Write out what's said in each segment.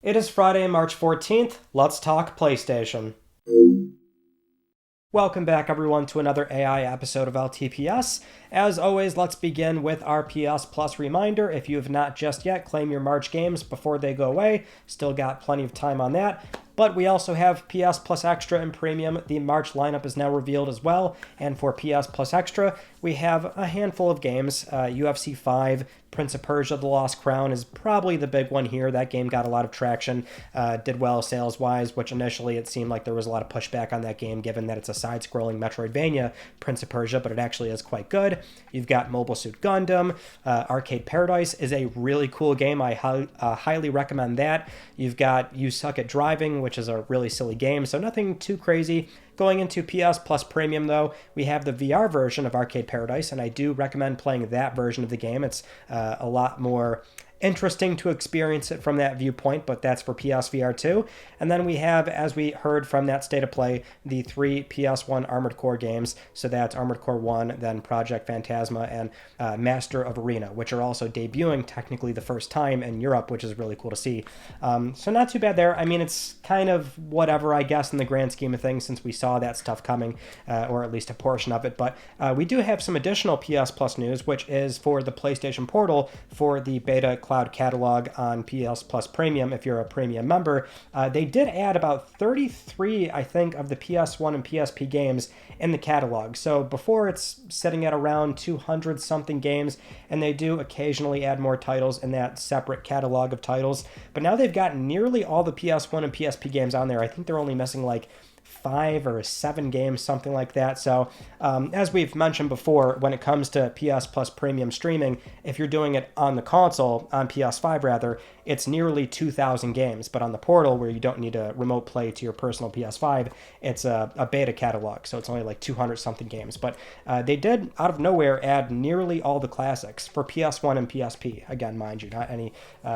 It is Friday, March 14th. Let's talk PlayStation. Welcome back, everyone, to another AI episode of LTPS. As always, let's begin with our PS Plus reminder. If you have not just yet, claim your March games before they go away. Still got plenty of time on that. But we also have PS Plus Extra and Premium. The March lineup is now revealed as well. And for PS Plus Extra, we have a handful of games. UFC 5, Prince of Persia: The Lost Crown is probably the big one here. That game got a lot of traction, did well sales-wise, which initially it seemed like there was a lot of pushback on that game given that it's a side-scrolling Metroidvania, Prince of Persia, but it actually is quite good. You've got Mobile Suit Gundam. Arcade Paradise is a really cool game. I highly recommend that. You've got You Suck at Driving, which is a really silly game, so nothing too crazy. Going into PS Plus Premium, though, we have the VR version of Arcade Paradise, and I do recommend playing that version of the game. It's a lot more interesting to experience it from that viewpoint, but that's for PSVR 2. And then we have, as we heard from that state of play, the three PS1 Armored Core games. So that's Armored Core 1, then Project Phantasma, and Master of Arena, which are also debuting technically the first time in Europe, which is really cool to see. So not too bad there. I mean, it's kind of whatever, I guess, in the grand scheme of things, since we saw that stuff coming, or at least a portion of it. But we do have some additional PS Plus news, which is for the PlayStation Portal for the beta cloud catalog on PS Plus Premium. If you're a premium member, they did add about 33, I think, of the PS1 and PSP games in the catalog. So before, it's sitting at around 200 something games, and they do occasionally add more titles in that separate catalog of titles. But now they've got nearly all the PS1 and PSP games on there. I think they're only missing like 5 or 7 games, something like that. So as we've mentioned before, when it comes to PS Plus Premium streaming, if you're doing it on the console, on PS5 rather, it's nearly 2,000 games. But on the portal, where you don't need a remote play to your personal PS5, it's a beta catalog, so it's only like 200 something games. But they did, out of nowhere, add nearly all the classics for PS1 and PSP. Again, mind you, not any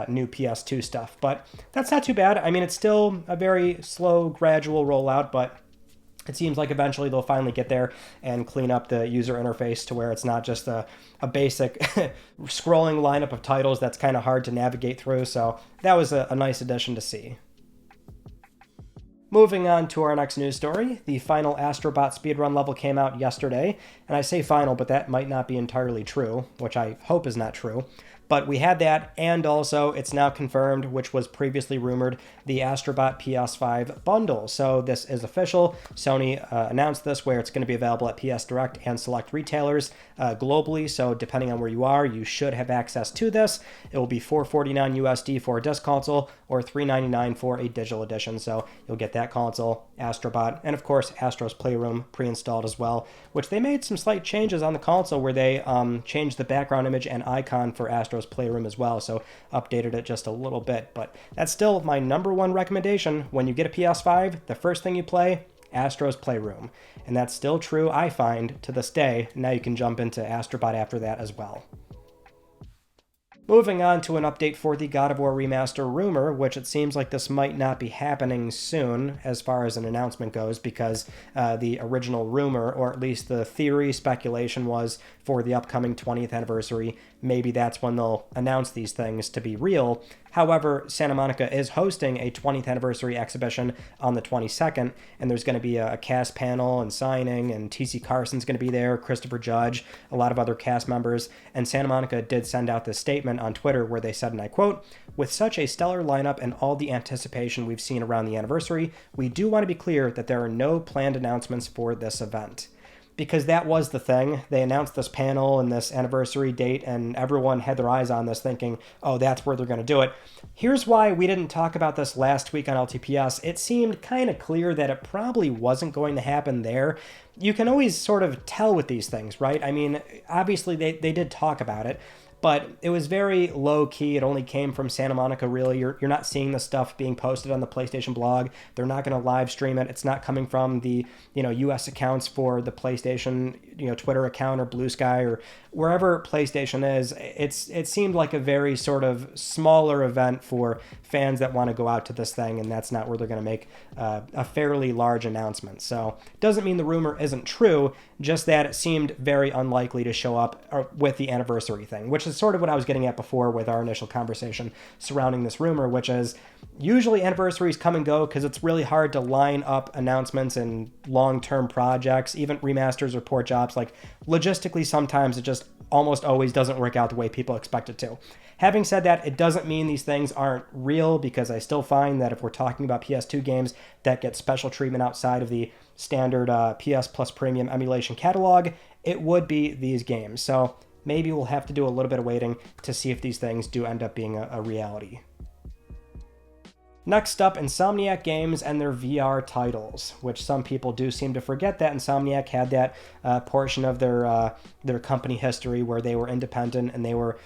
new PS2 stuff. But that's not too bad. I mean, it's still a very slow, gradual rollout, but it seems like eventually they'll finally get there and clean up the user interface to where it's not just a basic scrolling lineup of titles that's kind of hard to navigate through. So that was a nice addition to see. Moving on to our next news story, the final Astrobot speedrun level came out yesterday, and I say final, but that might not be entirely true, which I hope is not true. But we had that, and also it's now confirmed, which was previously rumored, the Astrobot PS5 bundle. So this is official. Sony announced this, where it's going to be available at PS Direct and select retailers globally. So depending on where you are, you should have access to this. It will be $449 USD for a disc console, or $399 for a digital edition. So you'll get that console, Astrobot, and of course Astro's Playroom pre-installed as well, which they made some slight changes on the console, where they changed the background image and icon for Astro's Playroom as well, so updated it just a little bit. But that's still my number one recommendation. When you get a PS5, the first thing you play, Astro's Playroom. And that's still true, I find, to this day. Now you can jump into Astrobot after that as well. Moving on to an update for the God of War Remaster rumor, which it seems like this might not be happening soon as far as an announcement goes, because the original rumor, or at least the theory, speculation, was for the upcoming 20th anniversary. Maybe that's when they'll announce these things to be real. However, Santa Monica is hosting a 20th anniversary exhibition on the 22nd, and there's going to be a cast panel and signing, and T.C. Carson's going to be there, Christopher Judge, a lot of other cast members, and Santa Monica did send out this statement on Twitter where they said, and I quote, "With such a stellar lineup and all the anticipation we've seen around the anniversary, we do want to be clear that there are no planned announcements for this event." Because that was the thing. They announced this panel and this anniversary date, and everyone had their eyes on this thinking, oh, that's where they're going to do it. Here's why we didn't talk about this last week on LTPS. It seemed kind of clear that it probably wasn't going to happen there. You can always sort of tell with these things, right? I mean, obviously they did talk about it, but it was very low key. It only came from Santa Monica, really. You're not seeing the stuff being posted on the PlayStation blog. They're not going to live stream it. It's not coming from the US accounts for the PlayStation Twitter account or Blue Sky or wherever PlayStation is. It seemed like a very sort of smaller event for fans that want to go out to this thing, and that's not where they're going to make a fairly large announcement. So it doesn't mean the rumor isn't true, just that it seemed very unlikely to show up with the anniversary thing, which is is sort of what I was getting at before with our initial conversation surrounding this rumor, which is usually anniversaries come and go because it's really hard to line up announcements and long-term projects, even remasters or port jobs. Like, logistically, sometimes it just almost always doesn't work out the way people expect it to. Having said that, it doesn't mean these things aren't real, because I still find that if we're talking about PS2 games that get special treatment outside of the standard PS Plus Premium emulation catalog, it would be these games. So maybe we'll have to do a little bit of waiting to see if these things do end up being a reality. Next up, Insomniac Games and their VR titles, which some people do seem to forget that Insomniac had that portion of their company history where they were independent and they were,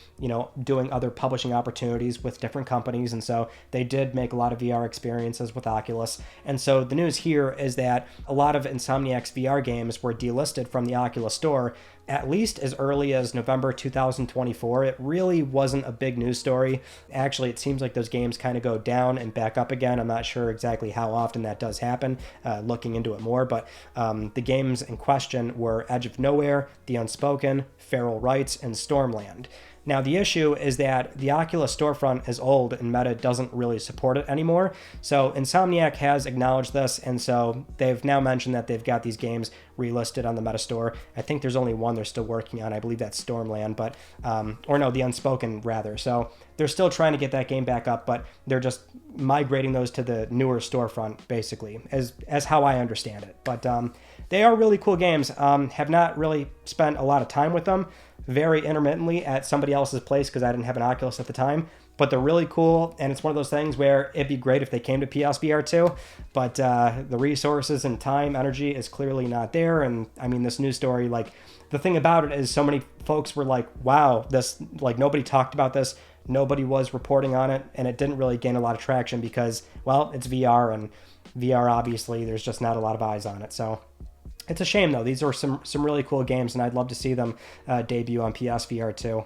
doing other publishing opportunities with different companies, and so they did make a lot of VR experiences with Oculus. And so the news here is that a lot of Insomniac's VR games were delisted from the Oculus store at least as early as November 2024. It really wasn't a big news story. Actually, it seems like those games kind of go down and back up again. I'm not sure exactly how often that does happen, looking into it more, but the games in question were Edge of Nowhere, The Unspoken, Feral Rights, and Stormland. Now, the issue is that the Oculus storefront is old and Meta doesn't really support it anymore. So Insomniac has acknowledged this, and so they've now mentioned that they've got these games relisted on the Meta store. I think there's only one they're still working on. I believe that's Stormland, but The Unspoken, rather. So they're still trying to get that game back up, but they're just migrating those to the newer storefront, basically, as how I understand it. But they are really cool games. Have not really spent a lot of time with them. Very intermittently at somebody else's place because I didn't have an Oculus at the time, but they're really cool, and it's one of those things where it'd be great if they came to PSVR 2, but the resources and time, energy is clearly not there. And I mean, this news story, like, the thing about it is so many folks were like, wow, this, like, nobody talked about this, nobody was reporting on it, and it didn't really gain a lot of traction because, well, it's VR, and VR, obviously, there's just not a lot of eyes on it. So it's a shame, though. These are some really cool games, and I'd love to see them debut on PSVR 2.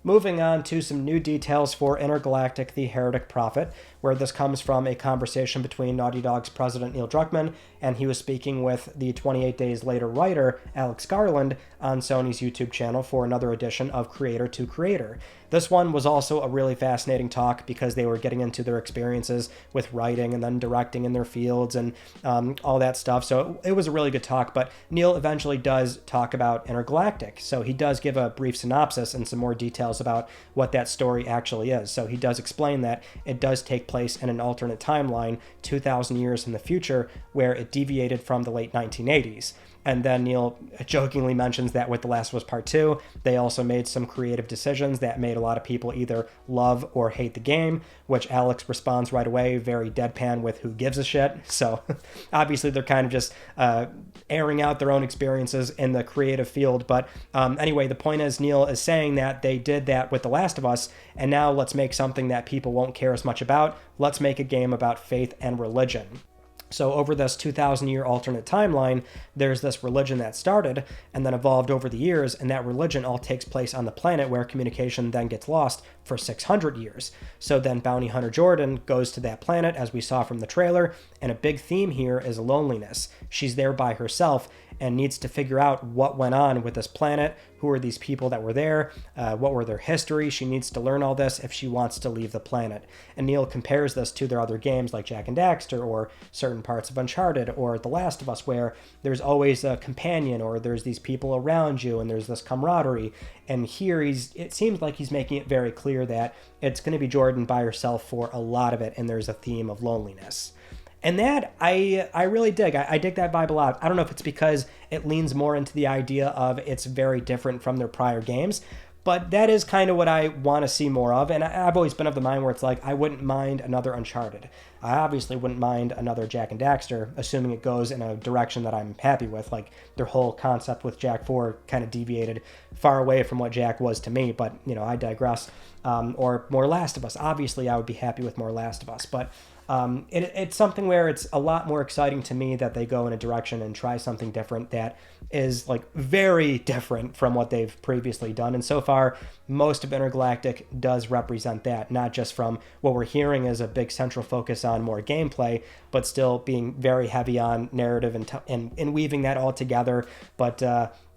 Moving on to some new details for Intergalactic, the Heretic Prophet, where this comes from a conversation between Naughty Dog's president Neil Druckmann, and he was speaking with the 28 Days Later writer Alex Garland on Sony's YouTube channel for another edition of Creator to Creator. This one was also a really fascinating talk because they were getting into their experiences with writing and then directing in their fields and all that stuff. So it was a really good talk, but Neil eventually does talk about Intergalactic. So he does give a brief synopsis and some more details about what that story actually is. So he does explain that it does take place in an alternate timeline 2,000 years in the future where it deviated from the late 1980s. And then Neil jokingly mentions that with The Last of Us Part 2, they also made some creative decisions that made a lot of people either love or hate the game, which Alex responds right away, very deadpan with who gives a shit. So obviously they're kind of just airing out their own experiences in the creative field. But anyway, the point is Neil is saying that they did that with The Last of Us, and now let's make something that people won't care as much about. Let's make a game about faith and religion. So over this 2,000-year alternate timeline, there's this religion that started and then evolved over the years, and that religion all takes place on the planet where communication then gets lost for 600 years. So then Bounty Hunter Jordan goes to that planet, as we saw from the trailer, and a big theme here is loneliness. She's there by herself and needs to figure out what went on with this planet, who are these people that were there, what were their history. She needs to learn all this if she wants to leave the planet. And Neil compares this to their other games like Jak and Daxter or certain parts of Uncharted or The Last of Us, where there's always a companion or there's these people around you and there's this camaraderie. And here it seems like he's making it very clear that it's going to be Jordan by herself for a lot of it, and there's a theme of loneliness. And that, I really dig. I dig that vibe a lot. I don't know if it's because it leans more into the idea of it's very different from their prior games, but that is kind of what I want to see more of. And I've always been of the mind where it's like, I wouldn't mind another Uncharted. I obviously wouldn't mind another Jak and Daxter, assuming it goes in a direction that I'm happy with. Like, their whole concept with Jak 4 kind of deviated far away from what Jak was to me, but, I digress. Or more Last of Us. Obviously, I would be happy with more Last of Us, but it's something where it's a lot more exciting to me that they go in a direction and try something different that is like very different from what they've previously done. And so far, most of Intergalactic does represent that, not just from what we're hearing as a big central focus on more gameplay, but still being very heavy on narrative and weaving that all together. But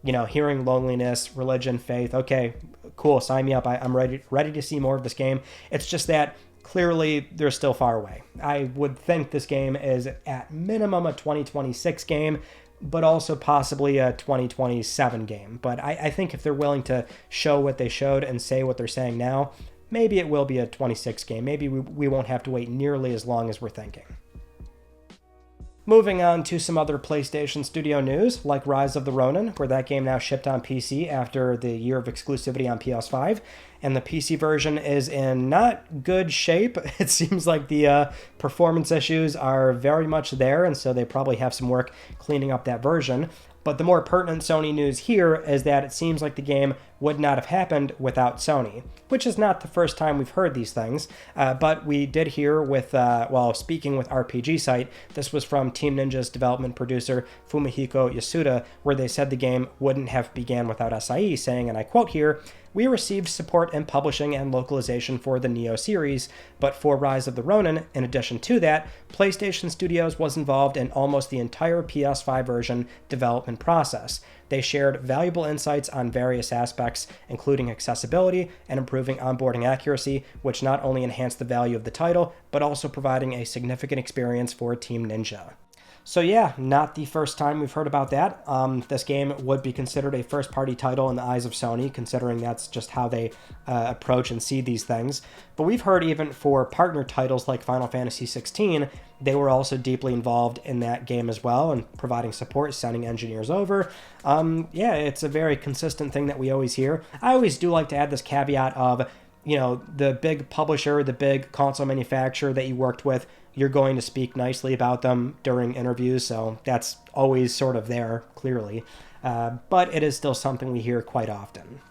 hearing loneliness, religion, faith. Okay, cool, sign me up. I'm ready to see more of this game. It's just that clearly they're still far away. I would think this game is at minimum a 2026 game, but also possibly a 2027 game. But I think if they're willing to show what they showed and say what they're saying now, maybe it will be a 26 game. Maybe we won't have to wait nearly as long as we're thinking. Moving on to some other PlayStation Studio news, like Rise of the Ronin, where that game now shipped on PC after the year of exclusivity on PS5, and the PC version is in not good shape. It seems like the performance issues are very much there, and so they probably have some work cleaning up that version. But the more pertinent Sony news here is that it seems like the game would not have happened without Sony, which is not the first time we've heard these things. But we did hear with, speaking with RPG Site, this was from Team Ninja's development producer Fumihiko Yasuda, where they said the game wouldn't have began without SIE, saying, and I quote here, "We received support in publishing and localization for the Neo series, but for Rise of the Ronin, in addition to that, PlayStation Studios was involved in almost the entire PS5 version development process. They shared valuable insights on various aspects, including accessibility and improving onboarding accuracy, which not only enhanced the value of the title, but also providing a significant experience for Team Ninja." So yeah, not the first time we've heard about that. This game would be considered a first-party title in the eyes of Sony, considering that's just how they approach and see these things. But we've heard even for partner titles like Final Fantasy XVI, they were also deeply involved in that game as well and providing support, sending engineers over. It's a very consistent thing that we always hear. I always do like to add this caveat of, the big publisher, the big console manufacturer that you worked with, you're going to speak nicely about them during interviews, so that's always sort of there, clearly. But it is still something we hear quite often.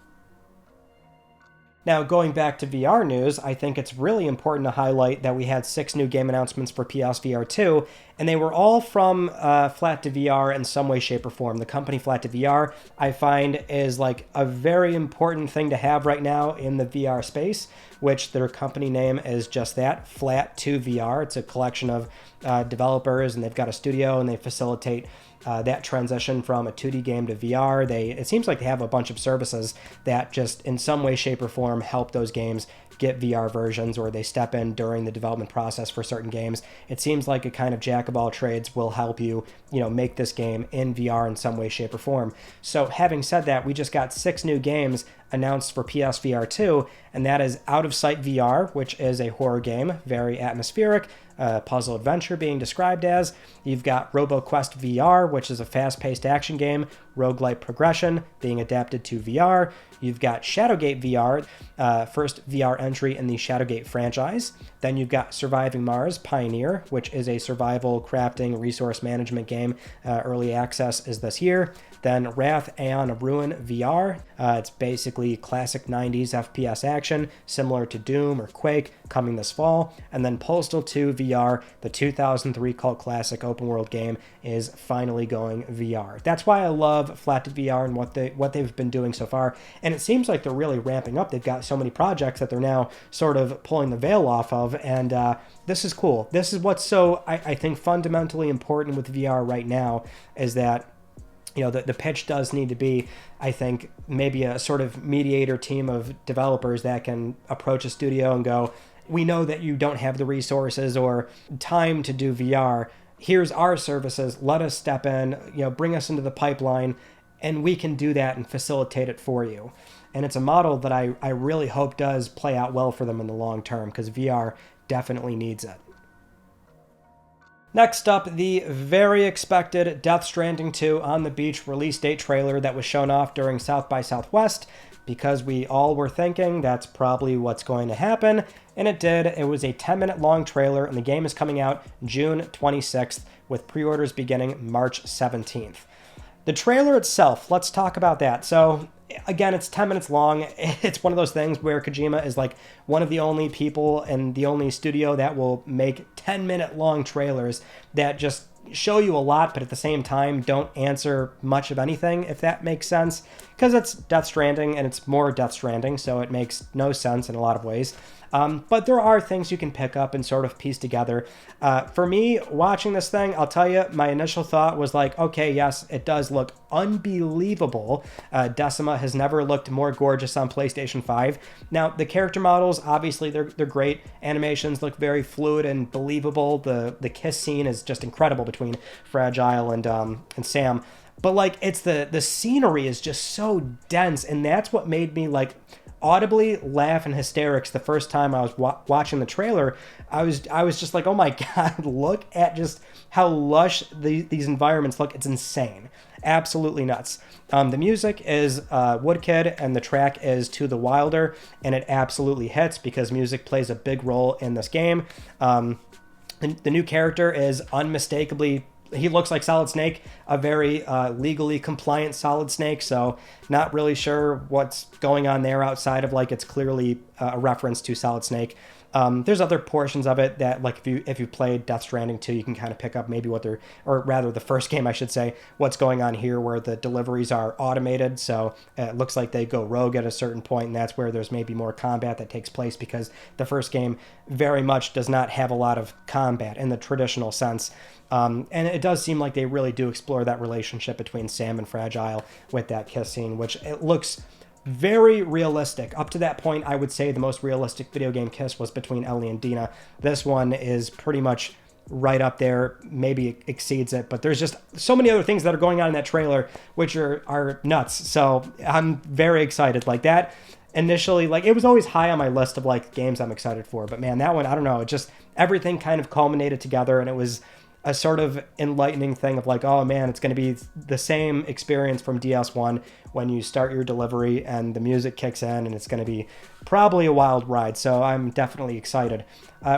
Now, going back to VR news, I think it's really important to highlight that we had 6 new game announcements for PSVR 2, and they were all from Flat to VR in some way, shape, or form. The company Flat to VR, I find, is like a very important thing to have right now in the VR space, which their company name is just that, Flat to VR. It's a collection of developers, and they've got a studio, and they facilitate that transition from a 2D game to VR. It seems like they have a bunch of services that just in some way, shape, or form help those games get VR versions, or they step in during the development process for certain games. It seems like a kind of jack of all trades will help you, make this game in VR in some way, shape, or form. So having said that, we just got 6 new games announced for PSVR 2, and that is Out of Sight VR, which is a horror game, very atmospheric, puzzle adventure being described as. You've got RoboQuest VR, which is a fast-paced action game, roguelike progression being adapted to VR. You've got Shadowgate VR, first VR entry in the Shadowgate franchise. Then you've got Surviving Mars Pioneer, which is a survival crafting resource management game. Early access is this year. Then Wrath Aeon of Ruin VR. It's basically classic 90s FPS action, similar to Doom or Quake, coming this fall. And then Postal 2 VR, the 2003 cult classic open world game, is finally going VR. That's why I love Flat to VR and what they've been doing so far. And it seems like they're really ramping up. They've got so many projects that they're now sort of pulling the veil off of, and this is cool. This is what's so, I think, fundamentally important with VR right now, is that the pitch does need to be, I think, maybe a sort of mediator team of developers that can approach a studio and go, we know that you don't have the resources or time to do VR. Here's our services. Let us step in, bring us into the pipeline, and we can do that and facilitate it for you. And it's a model that I really hope does play out well for them in the long term, because VR definitely needs it. Next up, the very expected Death Stranding 2 on the Beach release date trailer that was shown off during South by Southwest, because we all were thinking that's probably what's going to happen, and it did. It was a 10-minute long trailer, and the game is coming out June 26th, with pre-orders beginning March 17th. The trailer itself, let's talk about that. So, again, it's 10 minutes long. It's one of those things where Kojima is like one of the only people and the only studio that will make 10-minute long trailers that just show you a lot, but at the same time don't answer much of anything, if that makes sense. Because it's Death Stranding, and it's more Death Stranding, so it makes no sense in a lot of ways. But there are things you can pick up and sort of piece together. For me, watching this thing, I'll tell you, my initial thought was like, okay, yes, it does look unbelievable. Decima has never looked more gorgeous on PlayStation 5. Now, the character models, obviously, they're great. Animations look very fluid and believable. The kiss scene is just incredible between Fragile and Sam. But like, it's the scenery is just so dense, and that's what made me like audibly laugh in hysterics the first time I was watching the trailer. I was just like, oh my god, look at just how lush these environments look. It's insane, absolutely nuts. The music is Woodkid, and the track is To the Wilder, and it absolutely hits because music plays a big role in this game. The new character is unmistakably, he looks like Solid Snake, a very legally compliant Solid Snake, so not really sure what's going on there outside of like it's clearly a reference to Solid Snake. There's other portions of it that, like, if you played Death Stranding 2, you can kind of pick up maybe what they're, or rather the first game, I should say, what's going on here, where the deliveries are automated. So it looks like they go rogue at a certain point, and that's where there's maybe more combat that takes place, because the first game very much does not have a lot of combat in the traditional sense. And it does seem like they really do explore that relationship between Sam and Fragile with that kiss scene, which it looks very realistic. Up to that point, I would say the most realistic video game kiss was between Ellie and Dina. This one is pretty much right up there, maybe exceeds it, but there's just so many other things that are going on in that trailer which are nuts. So I'm very excited. Like, that initially, like, it was always high on my list of like games I'm excited for, but man, that one, I don't know, it just, everything kind of culminated together, and it was a sort of enlightening thing of like, oh man, it's going to be the same experience from DS1 when you start your delivery and the music kicks in, and it's going to be probably a wild ride. So I'm definitely excited.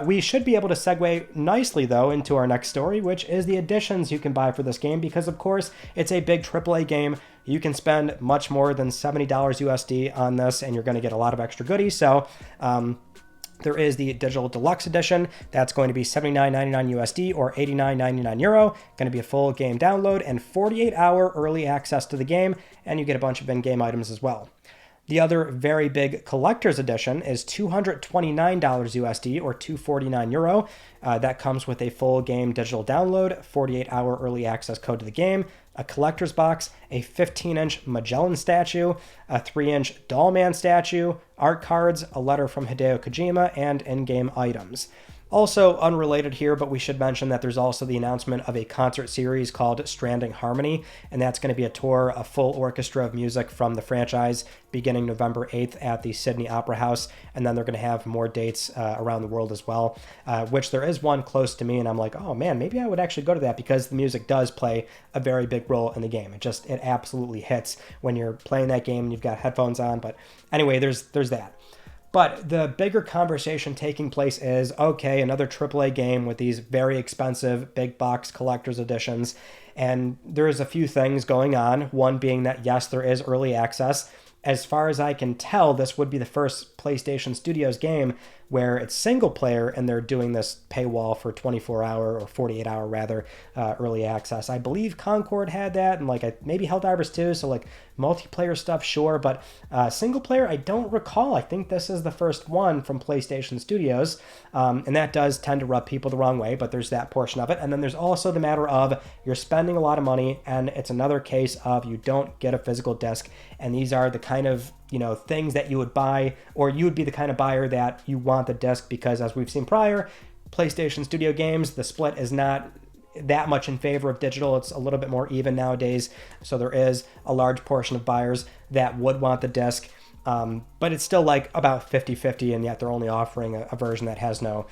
We should be able to segue nicely, though, into our next story, which is the additions you can buy for this game, because of course it's a big AAA game. You can spend much more than $70 USD on this, and you're going to get a lot of extra goodies. So there is the Digital Deluxe Edition. That's going to be $79.99 USD or €89.99. Going to be a full game download and 48-hour early access to the game, and you get a bunch of in-game items as well. The other very big collector's edition is $229 USD or €249. That comes with a full game digital download, 48-hour early access code to the game, a collector's box, a 15-inch Magellan statue, a 3-inch Dollman statue, art cards, a letter from Hideo Kojima, and in-game items. Also unrelated here, but we should mention that there's also the announcement of a concert series called Stranding Harmony, and that's going to be a tour, a full orchestra of music from the franchise beginning November 8th at the Sydney Opera House, and then they're going to have more dates around the world as well, which there is one close to me, and I'm like, oh man, maybe I would actually go to that, because the music does play a very big role in the game. It absolutely hits when you're playing that game and you've got headphones on. But anyway, there's that. But the bigger conversation taking place is, okay, another AAA game with these very expensive big box collector's editions. And there's a few things going on. One being that, yes, there is early access. As far as I can tell, this would be the first PlayStation Studios game where it's single player and they're doing this paywall for 24-hour or 48-hour rather early access. I believe Concord had that, and like maybe Helldivers 2, so like multiplayer stuff, sure, but single player, I don't recall. I think this is the first one from PlayStation Studios, and that does tend to rub people the wrong way, but there's that portion of it. And then there's also the matter of you're spending a lot of money, and it's another case of you don't get a physical disc, and these are the kind of things that you would buy, or you would be the kind of buyer that you want the disc, because as we've seen prior, PlayStation Studio games, the split is not that much in favor of digital. It's a little bit more even nowadays, so there is a large portion of buyers that would want the disc, but it's still like about 50-50, and yet they're only offering a version that has no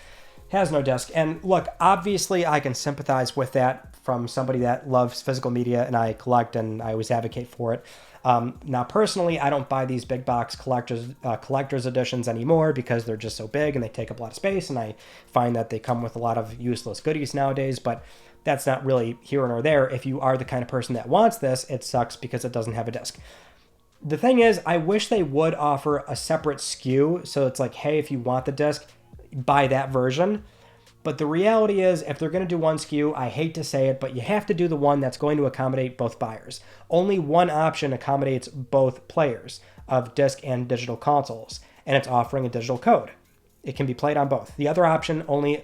disc. And look, obviously I can sympathize with that from somebody that loves physical media, and I collect, and I always advocate for it. Now, personally, I don't buy these big box collector's editions anymore, because they're just so big and they take up a lot of space, and I find that they come with a lot of useless goodies nowadays, but that's not really here nor there. If you are the kind of person that wants this, it sucks because it doesn't have a disc. The thing is, I wish they would offer a separate SKU, so it's like, hey, if you want the disc, buy that version. But the reality is, if they're going to do one SKU, I hate to say it, but you have to do the one that's going to accommodate both buyers. Only one option accommodates both players of disc and digital consoles, and it's offering a digital code. It can be played on both. The other option only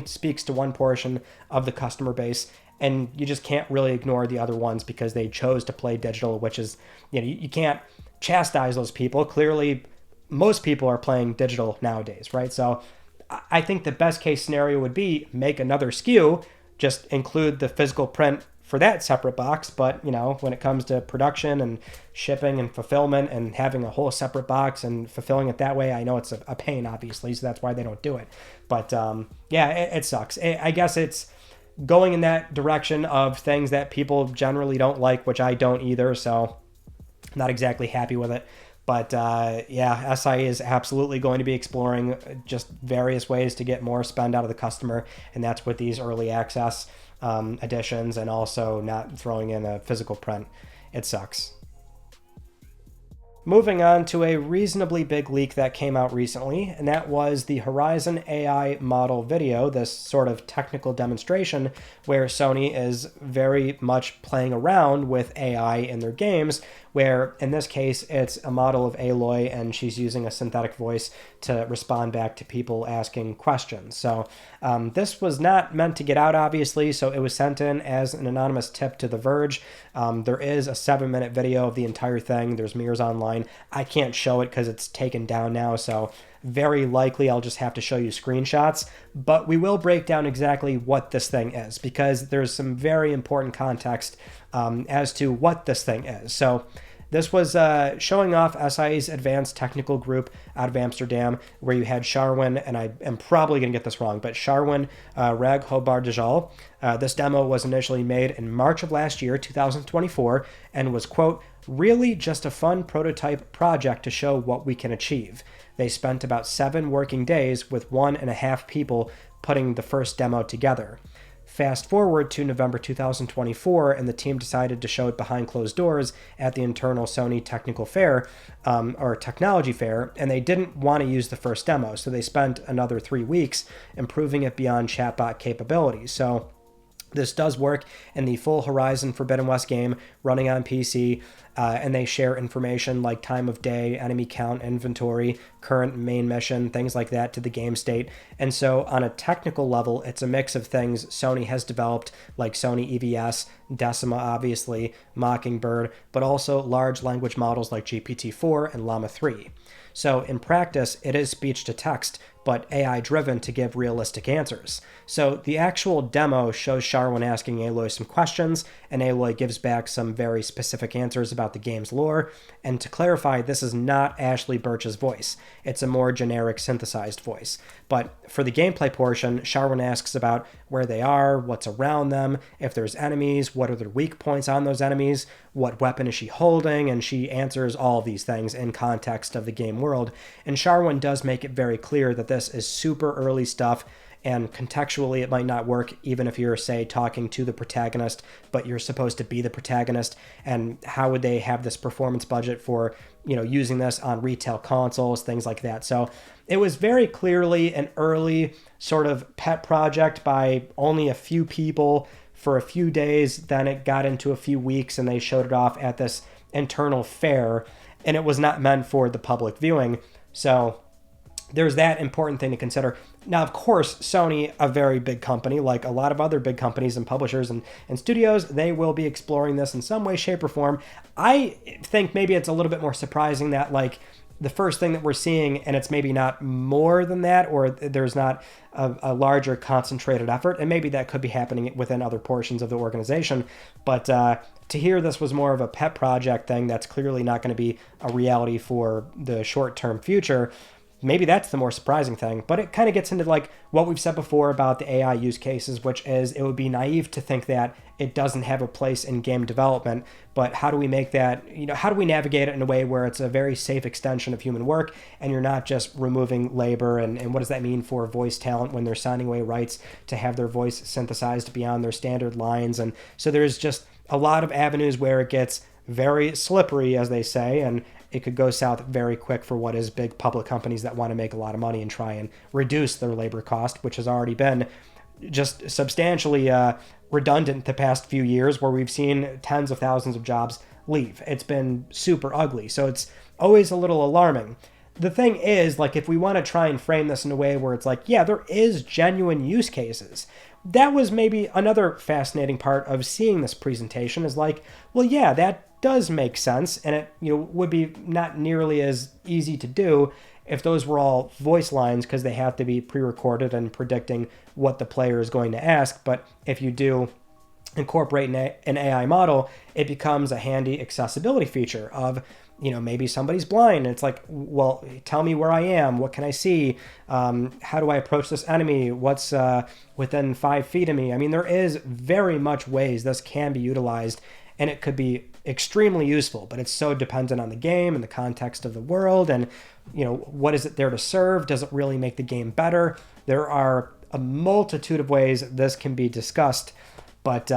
speaks to one portion of the customer base, and you just can't really ignore the other ones because they chose to play digital, which is, you can't chastise those people. Clearly, most people are playing digital nowadays, right? So I think the best case scenario would be make another SKU, just include the physical print for that separate box. But, when it comes to production and shipping and fulfillment and having a whole separate box and fulfilling it that way, I know it's a pain, obviously, so that's why they don't do it. But it sucks. I guess it's going in that direction of things that people generally don't like, which I don't either, so not exactly happy with it. But SI is absolutely going to be exploring just various ways to get more spend out of the customer, and that's with these early access editions, and also not throwing in a physical print. It sucks. Moving on to a reasonably big leak that came out recently, and that was the Horizon AI model video, this sort of technical demonstration where Sony is very much playing around with AI in their games, where in this case it's a model of Aloy and she's using a synthetic voice to respond back to people asking questions. So this was not meant to get out, obviously, so it was sent in as an anonymous tip to The Verge. There is a 7-minute video of the entire thing. There's mirrors online. I can't show it because it's taken down now, so very likely I'll just have to show you screenshots, but we will break down exactly what this thing is, because there's some very important context as to what this thing is. So this was showing off SI's advanced technical group out of Amsterdam, where you had Sharwin, and I am probably going to get this wrong, but Sharwin Raghobardajal. This demo was initially made in March of last year, 2024, and was, quote, really just a fun prototype project to show what we can achieve. They spent about 7 working days with 1.5 people putting the first demo together. Fast forward to November 2024, and the team decided to show it behind closed doors at the internal Sony technical fair, or technology fair, and they didn't want to use the first demo, so they spent another 3 weeks improving it beyond chatbot capabilities. So this does work in the full Horizon Forbidden West game running on PC, and they share information like time of day, enemy count, inventory, current main mission, things like that to the game state. And so on a technical level, it's a mix of things Sony has developed, like Sony EVS, Decima obviously, Mockingbird, but also large language models like GPT-4 and Llama 3. So in practice, it is speech to text, but AI driven to give realistic answers. So the actual demo shows Sharwin asking Aloy some questions, and Aloy gives back some very specific answers about the game's lore. And to clarify, this is not Ashley Birch's voice. It's a more generic synthesized voice. But for the gameplay portion, Sharwin asks about where they are, what's around them, if there's enemies, what are their weak points on those enemies, what weapon is she holding, and she answers all of these things in context of the game world. And Sharwin does make it very clear that this is super early stuff, and contextually it might not work even if you're, say, talking to the protagonist, but you're supposed to be the protagonist. And how would they have this performance budget for, using this on retail consoles, things like that. So it was very clearly an early sort of pet project by only a few people for a few days. Then it got into a few weeks and they showed it off at this internal fair, and it was not meant for the public viewing. So there's that important thing to consider. Now, of course, Sony, a very big company, like a lot of other big companies and publishers and studios, they will be exploring this in some way, shape, or form. I think maybe it's a little bit more surprising that, like, the first thing that we're seeing, and it's maybe not more than that, or there's not a larger concentrated effort, and maybe that could be happening within other portions of the organization. But to hear this was more of a pet project thing that's clearly not going to be a reality for the short-term future, maybe that's the more surprising thing. But it kind of gets into like what we've said before about the AI use cases, which is it would be naive to think that it doesn't have a place in game development. But how do we make that, how do we navigate it in a way where it's a very safe extension of human work, and you're not just removing labor? And what does that mean for voice talent when they're signing away rights to have their voice synthesized beyond their standard lines? And so there's just a lot of avenues where it gets very slippery, as they say, and it could go south very quick for what is big public companies that want to make a lot of money and try and reduce their labor cost, which has already been just substantially redundant the past few years, where we've seen tens of thousands of jobs leave. It's been super ugly. So it's always a little alarming. the thing is, like, if we want to try and frame this in a way where it's like, yeah, there is genuine use cases. That was maybe another fascinating part of seeing this presentation is like, well, yeah, that does make sense. And it, would be not nearly as easy to do if those were all voice lines because they have to be pre-recorded and predicting what the player is going to ask. But if you do incorporate an AI model, it becomes a handy accessibility feature of, maybe somebody's blind. And it's like, well, tell me where I am. What can I see? How do I approach this enemy? What's within 5 feet of me? I mean, there is very much ways this can be utilized, and it could be extremely useful, but it's so dependent on the game and the context of the world and, what is it there to serve? Does it really make the game better? There are a multitude of ways this can be discussed, but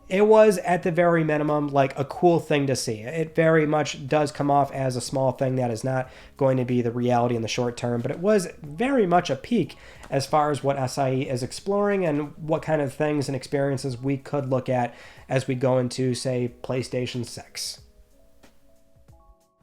it was at the very minimum like a cool thing to see. It very much does come off as a small thing that is not going to be the reality in the short term, but it was very much a peek as far as what SIE is exploring and what kind of things and experiences we could look at as we go into, say, PlayStation 6.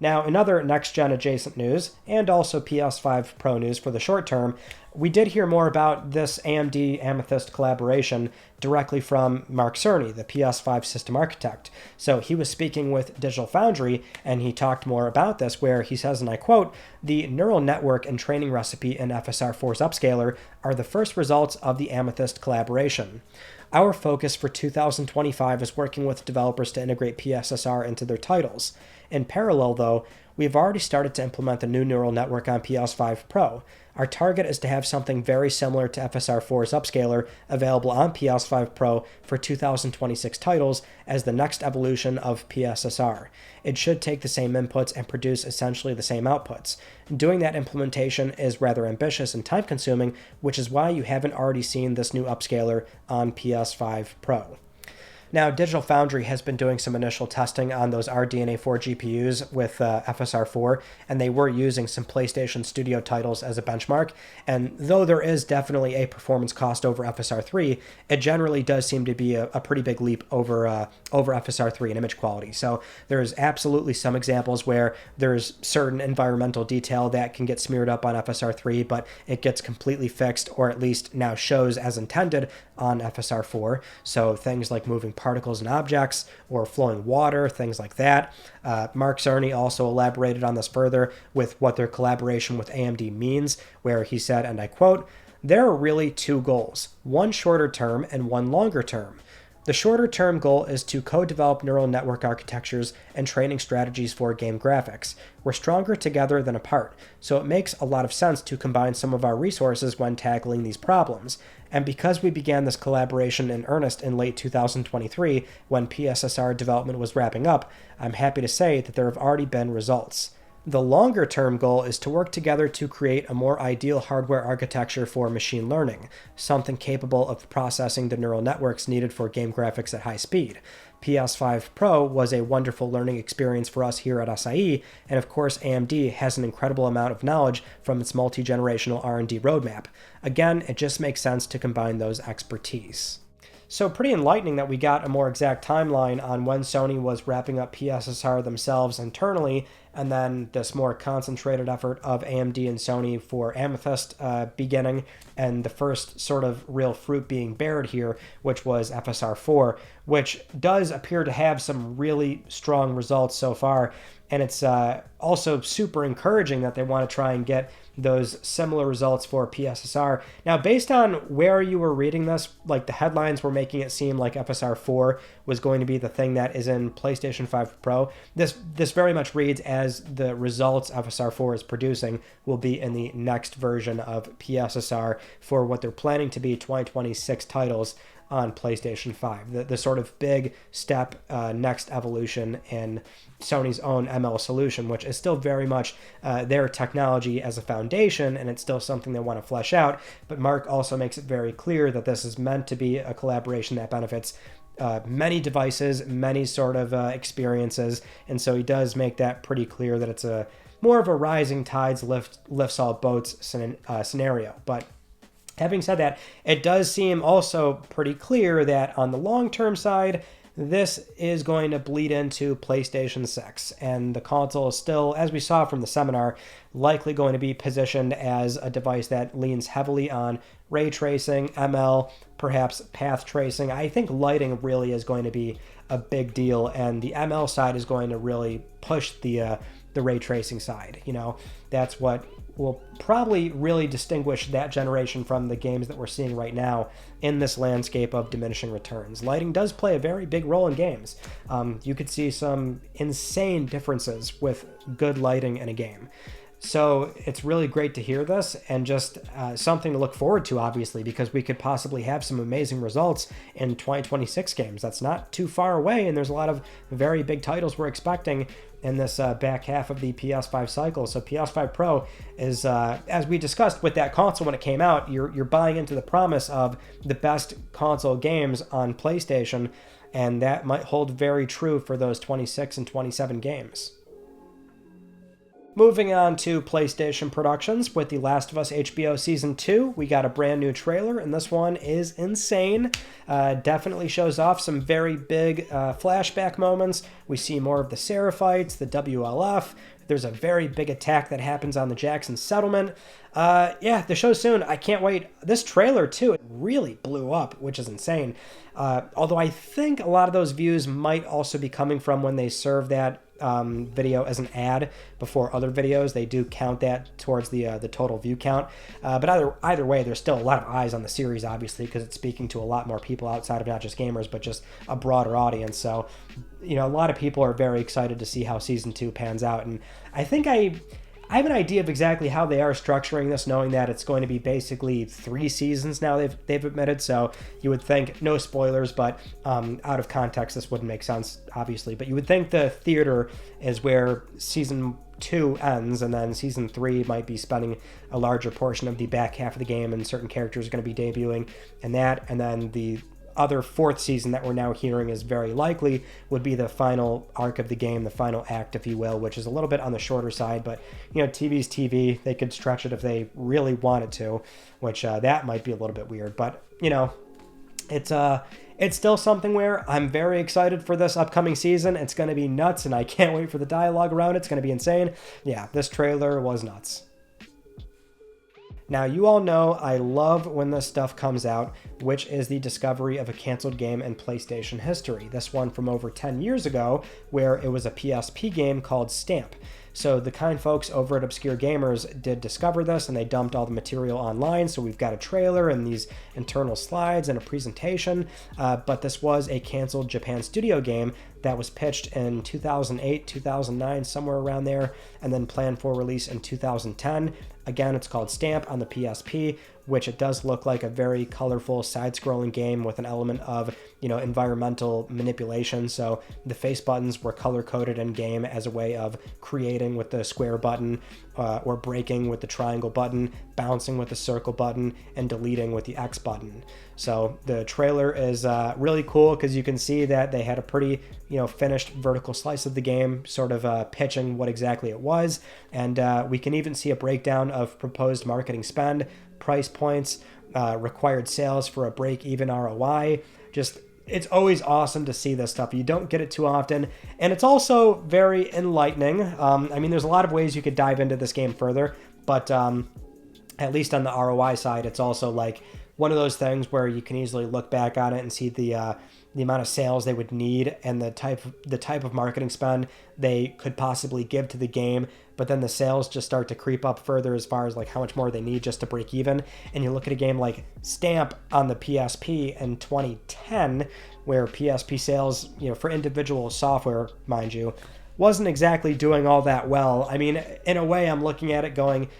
Now, in other next-gen adjacent news, and also PS5 Pro news for the short term, we did hear more about this AMD Amethyst collaboration directly from Mark Cerny, the PS5 system architect. So he was speaking with Digital Foundry, and he talked more about this, where he says, and I quote, "The neural network and training recipe in FSR4's upscaler are the first results of the Amethyst collaboration. Our focus for 2025 is working with developers to integrate PSSR into their titles. In parallel, though, we've already started to implement the new neural network on PS5 Pro. Our target is to have something very similar to FSR4's upscaler available on PS5 Pro for 2026 titles as the next evolution of PSSR. It should take the same inputs and produce essentially the same outputs. Doing that implementation is rather ambitious and time-consuming, which is why you haven't already seen this new upscaler on PS5 Pro." Now, Digital Foundry has been doing some initial testing on those RDNA4 GPUs with FSR4, and they were using some PlayStation Studio titles as a benchmark. And though there is definitely a performance cost over FSR3, it generally does seem to be a pretty big leap over FSR3 in image quality. So there's absolutely some examples where there's certain environmental detail that can get smeared up on FSR3, but it gets completely fixed, or at least now shows as intended on FSR4. So things like moving particles and objects or flowing water, things like that. Mark Cerny also elaborated on this further with what their collaboration with AMD means, where he said, and I quote, "There are really two goals, one shorter term and one longer term. The shorter-term goal is to co-develop neural network architectures and training strategies for game graphics. We're stronger together than apart, so it makes a lot of sense to combine some of our resources when tackling these problems. And because we began this collaboration in earnest in late 2023, when PSSR development was wrapping up, I'm happy to say that there have already been results. The longer-term goal is to work together to create a more ideal hardware architecture for machine learning, something capable of processing the neural networks needed for game graphics at high speed. PS5 Pro was a wonderful learning experience for us here at SIE, and of course AMD has an incredible amount of knowledge from its multi-generational R&D roadmap. Again, it just makes sense to combine those expertise." So pretty enlightening that we got a more exact timeline on when Sony was wrapping up PSSR themselves internally, and then this more concentrated effort of AMD and Sony for Amethyst beginning, and the first sort of real fruit being bared here, which was FSR4, which does appear to have some really strong results so far. And it's also super encouraging that they want to try and get those similar results for PSSR. Now, based on where you were reading this, like the headlines were making it seem like FSR4 was going to be the thing that is in PlayStation 5 Pro. This very much reads as the results FSR4 is producing will be in the next version of PSSR for what they're planning to be 2026 titles on PlayStation 5. The sort of big step, next evolution in Sony's own ML solution, which is still very much their technology as a foundation, and it's still something they want to flesh out. But Mark also makes it very clear that this is meant to be a collaboration that benefits many devices, many sort of experiences, and so he does make that pretty clear that it's a more of a rising tides lifts all boats scenario. But having said that, it does seem also pretty clear that on the long-term side, this is going to bleed into PlayStation 6, and the console is still, as we saw from the seminar, likely going to be positioned as a device that leans heavily on ray tracing, ML, perhaps path tracing. I think lighting really is going to be a big deal, and the ML side is going to really push the ray tracing side. You know, that's what will probably really distinguish that generation from the games that we're seeing right now in this landscape of diminishing returns. Lighting does play a very big role in games. You could see some insane differences with good lighting in a game. So it's really great to hear this, and just something to look forward to, obviously, because we could possibly have some amazing results in 2026 games. That's not too far away, and there's a lot of very big titles we're expecting in this back half of the PS5 cycle. So PS5 Pro is, as we discussed with that console when it came out, you're buying into the promise of the best console games on PlayStation, and that might hold very true for those 26 and 27 games. Moving on to PlayStation productions, with The Last of Us HBO Season 2, we got a brand new trailer, and this one is insane. Definitely shows off some very big flashback moments. We see more of the Seraphites, the WLF. There's a very big attack that happens on the Jackson settlement. Yeah, the show's soon. I can't wait. This trailer, too, it really blew up, which is insane. Although I think a lot of those views might also be coming from when they serve that video as an ad before other videos. They do count that towards the total view count. But either way, there's still a lot of eyes on the series, obviously, because it's speaking to a lot more people outside of not just gamers, but just a broader audience. So, you know, a lot of people are very excited to see how Season 2 pans out. And I think I have an idea of exactly how they are structuring this, knowing that it's going to be basically 3 seasons now they've admitted. So you would think, no spoilers, but out of context, this wouldn't make sense, obviously. But you would think the theater is where Season 2 ends, and then Season 3 might be spending a larger portion of the back half of the game, and certain characters are going to be debuting in that. And then the other 4th season that we're now hearing is very likely would be the final arc of the game, the final act, if you will, which is a little bit on the shorter side. But, you know, TV's TV. They could stretch it if they really wanted to, which that might be a little bit weird. But, you know, it's still something where I'm very excited for this upcoming season. It's going to be nuts, and I can't wait for the dialogue around it. It's going to be insane. Yeah, this trailer was nuts. Now, you all know I love when this stuff comes out, which is the discovery of a canceled game in PlayStation history. This one from over 10 years ago, where it was a PSP game called Stamp. So the kind folks over at Obscure Gamers did discover this, and they dumped all the material online. So we've got a trailer and these internal slides and a presentation. But this was a canceled Japan studio game that was pitched in 2008, 2009, somewhere around there, and then planned for release in 2010. Again, it's called Stamp on the PSP, which it does look like a very colorful side-scrolling game with an element of, you know, environmental manipulation. So the face buttons were color-coded in-game as a way of creating with the square button, or breaking with the triangle button, bouncing with the circle button, and deleting with the X button. So the trailer is really cool because you can see that they had a pretty, you know, finished vertical slice of the game, sort of pitching what exactly it was. And we can even see a breakdown of proposed marketing spend, price points, required sales for a break-even ROI. Just, it's always awesome to see this stuff. You don't get it too often. And it's also very enlightening. I mean, there's a lot of ways you could dive into this game further, but at least on the ROI side, it's also like one of those things where you can easily look back on it and see the amount of sales they would need and the type of marketing spend they could possibly give to the game. But then the sales just start to creep up further as far as like how much more they need just to break even. And you look at a game like Stamp on the PSP in 2010, where PSP sales, you know, for individual software, mind you, wasn't exactly doing all that well. I mean, in a way, I'm looking at it going,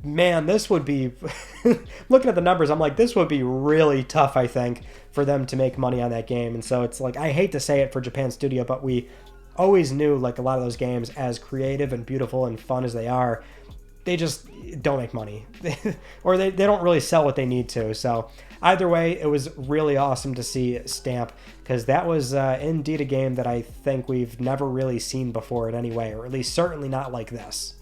man, this would be, looking at the numbers, I'm like, this would be really tough, I think, for them to make money on that game. And so it's like, I hate to say it for Japan Studio, but we always knew, like, a lot of those games, as creative and beautiful and fun as they are, they just don't make money. Or they don't really sell what they need to. So either way, it was really awesome to see Stamp, because that was indeed a game that I think we've never really seen before in any way, or at least certainly not like this.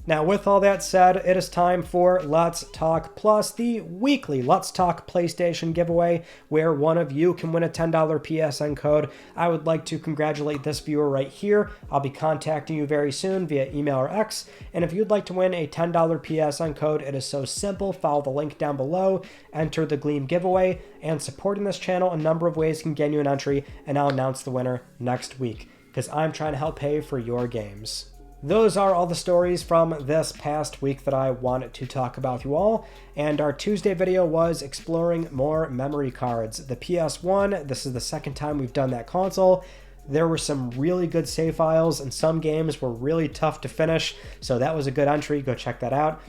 Now, with all that said, it is time for Let's Talk Plus, the weekly Let's Talk PlayStation giveaway, where one of you can win a $10 PSN code. I would like to congratulate this viewer right here. I'll be contacting you very soon via email or X, and if you'd like to win a $10 PSN code, it is so simple. Follow the link down below, enter the Gleam giveaway, and supporting this channel a number of ways can gain you an entry, and I'll announce the winner next week, because I'm trying to help pay for your games. Those are all the stories from this past week that I wanted to talk about with you all, and our Tuesday video was exploring more memory cards. The PS1, this is the second time we've done that console. There were some really good save files, and some games were really tough to finish, so that was a good entry. Go check that out.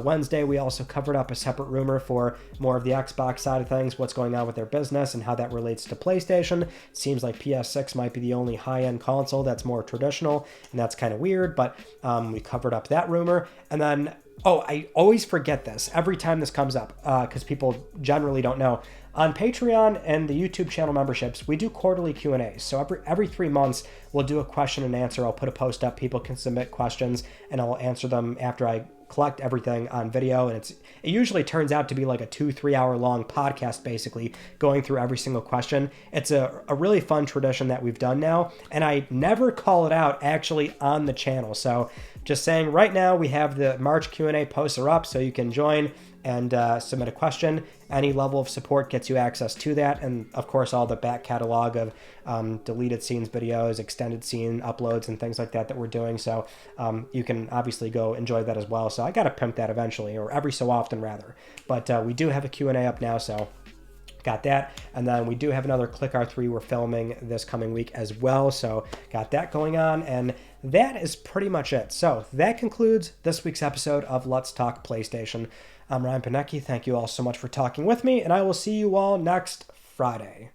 Wednesday, we also covered up a separate rumor for more of the Xbox side of things, what's going on with their business and how that relates to PlayStation. It seems like PS6 might be the only high-end console that's more traditional, and that's kind of weird, but we covered up that rumor. And then, I always forget this every time this comes up, because people generally don't know. On Patreon and the YouTube channel memberships, we do quarterly Q&As. So every 3 months, we'll do a question and answer. I'll put a post up. People can submit questions, and I'll answer them after I collect everything on video. And it usually turns out to be like a 2-3 hour long podcast, basically going through every single question. It's a really fun tradition that we've done now, and I never call it out actually on the channel. So just saying, right now we have the March Q&A poster up, so you can join and submit a question. Any level of support gets you access to that, and of course all the back catalog of deleted scenes videos, extended scene uploads, and things like that we're doing. So you can obviously go enjoy that as well. So I gotta pimp that eventually, or every so often rather. But we do have a Q&A up now, so got that. And then we do have another Click R3 we're filming this coming week as well, so got that going on. And that is pretty much it. So that concludes this week's episode of Let's Talk PlayStation. I'm Ryan Panecki. Thank you all so much for talking with me, and I will see you all next Friday.